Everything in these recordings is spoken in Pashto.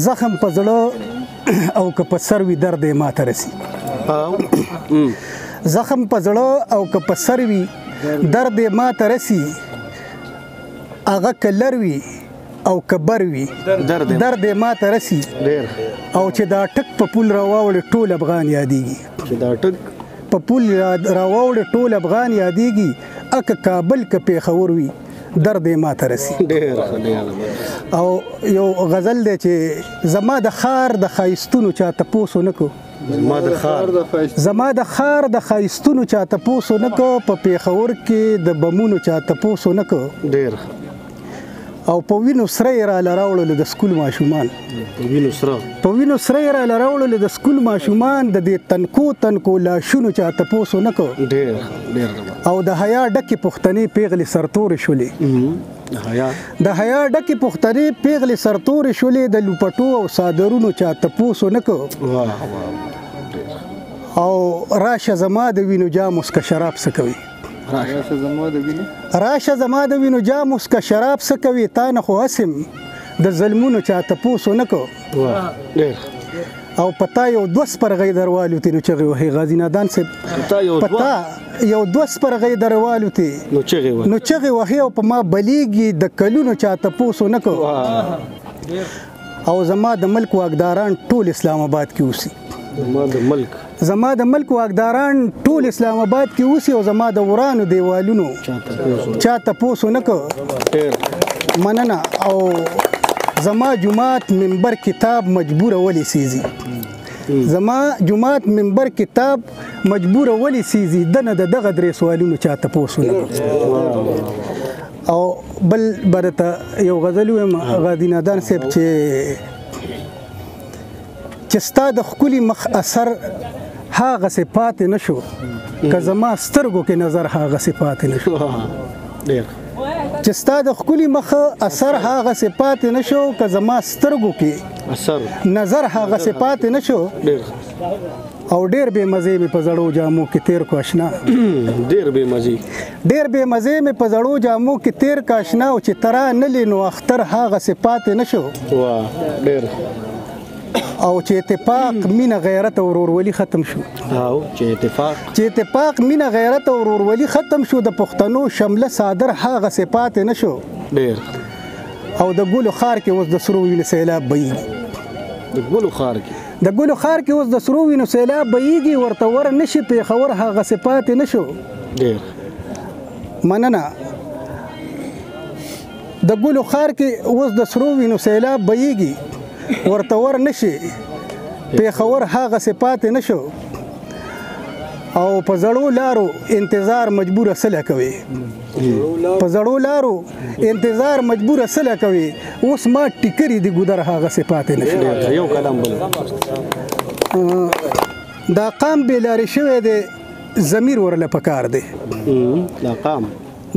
زخم په زړه او که په سر وي درد یې ماته رسي. زخم په زړه او که په سر وي درد یې ماته رسي. هغه که لر وي او که بر وي درد یې ماته رسي. او چې دا ټک په پول راواوړې ټول افغان یادېږي. چې دا ټک په پول راواوړې ټول افغان یادېږي. که کابل که پېښور وي درد یې ماته رسي. او یو غزل دی چې زما د ښار د ښایستونو چا تپوس ونه کو. زما د ښار د ښایستونو چا تپوس ونه کو. په پېښور کې د بمونو چا تپوس ونه کو. او په وینو سره یې راله راوړلو د سکول ماشومان. په وینو سره یې راله راوړلو د سکول ماشومان. د دې تنکو لاشونو چا تپوس ونه کو. او د حیا ډکې پښتنې پیغلې سرتورې شولې. د حیا ډکې پښتنې پیغلې سرتورې شولې. د لوپټو او صادرونو چا تپوس ونه کو. او راشه زما د وینو جام اوس که شراب څه کوي. راشه زما د وینو جام اوس که شراب څه کوي. تا نه خو هسم د ظلمونو چا تپوس ونه کو. او پتا یو دوه سپرغۍ دروالوتې نو چغې وهې غازي نادان صاحب. پتا یو دوه سپرغۍ دروالوتې نو چغې وهې او په ما بلیږي د کلونو چا تپوس ونه کو. او زما د ملک واکداران ټول اسلام آباد کې اوسي. زما د ملک واکداران ټول اسلام آباد کې اوسي. او زما د ورانو دیوالونو چا تپوس ونه کو. مننه. او زما جماعت منبر کتاب مجبور ولی سیزي. زما جماعت منبر کتاب مجبور ولی سیزي. دنه د دغه درې سوالونو چا تپوس ونه کو. او بل برته یو غزل ویم غازي نادان صاحب چې ستا د ښکلي مخ اثر هاغسې پاتې نه شو. که زما سترګو کې نظر هاغسې پاتې نه شو. چې ستا د ښکلي مخ اثر هاغسې پاتې نه شو. که زما سترګو کې نظر هاغسې پاتې نه شو. او ډېر بې مزې مې په زړو جامو کې تیر کو اشنا. ډېر بې مزې مې په زړو جامو کې تیر کا اشنا. او چې ترا نه لینو اختر هاغسې پاتې نه شو. او چې اتفاق مینه غیرت او ورورولي ختم شو. چې اتفاق مینه غیرت او ورورولي ختم شو. د پښتنو شمله صادر هاغسې پاتې نه شو. او د ګلو خار کې اوس د سرو وینو سیلاب بهیږي. د ګلو خار کې اوس د سرو وینو سیلاب بهیږي. ورته ور نشي پېښور هاغسې پاتې نه شو. مننه. د ګلو خار کې اوس د سرو وینو سیلاب بهیږي. ورته ور نشي پېښور هاغسې پاتې نه شو. او په زړو لارو انتظار مجبور سله کوي. په زړو لارو انتظار مجبور سله کوي. اوس ما ټیکري د ګودر هاغسې پاتې نه شو. دا قام بېلارې شوی دی ضمیر ورله پکار دی.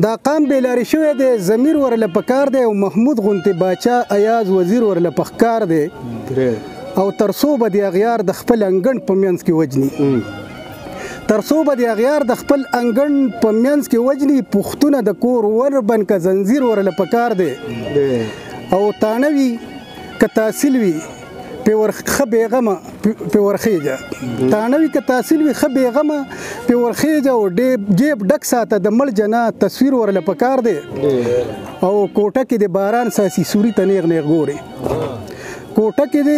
دا قام بېلارې شوی دی ضمیر ورله پکار دی. او محمود غونتې باچا ایاز وزیر ورله پکار دی. او ترڅو به د اغیار د خپل انګڼ په منځ کې وجني. ترڅو به د اغیار د خپل انګڼ په منځ کې وجني. پښتونه د کور وربن که زنځیر ورله پکار دی. او تانه وي که تحصیل وي ښه بېغمه پې ورخېجه. تانه وي که تحصیل وي ښه بېغمه پې ورخېجه. او جیب ډک ساته د مړ جنا تصویر ورله پکار دی. او کوټه کې د باران ساسي سوري ته نیغ نیغ ګوري. کوټه کې د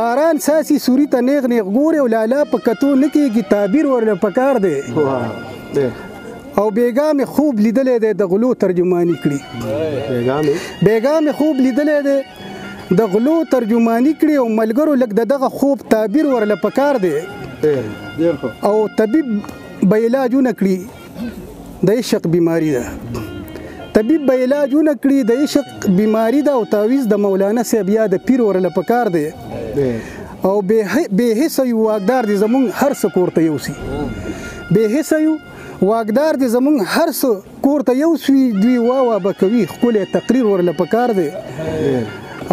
باران ساسي سوري ته نیغ نیغ ګوري. او لالا په کتو نه کېږي تعبیر ورله پکار دی. او بیګا مې خوب لیدلی دی د غلو ترجماني کړي. بیګا مې خوب لیدلی دی د غلو ترجماني کړي. او ملګرو لږ د دغه خوب تعبیر ورله پکار دی. او طبیب به علاجونه کړي د عشق بیماری ده. طبیب به علاجونه کړي د عشق بیماری ده. او تعویذ د مولانا صاحب یا د پیر ورله پکار دی. او بې حسه یو واکدار دی زمونږ هر څه کور ته یوسي. بې حسه یو واکدار دی زمونږ هر څه کور ته یوسي. دوی واوا به کوي ښکلی تقریر ورله پکار دی.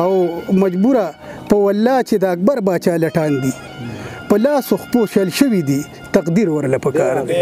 او مجبوره په والله چې د اکبر باچا لټان دي. په لاسو خپو شل شوي دي تقدیر ورله پکار دی.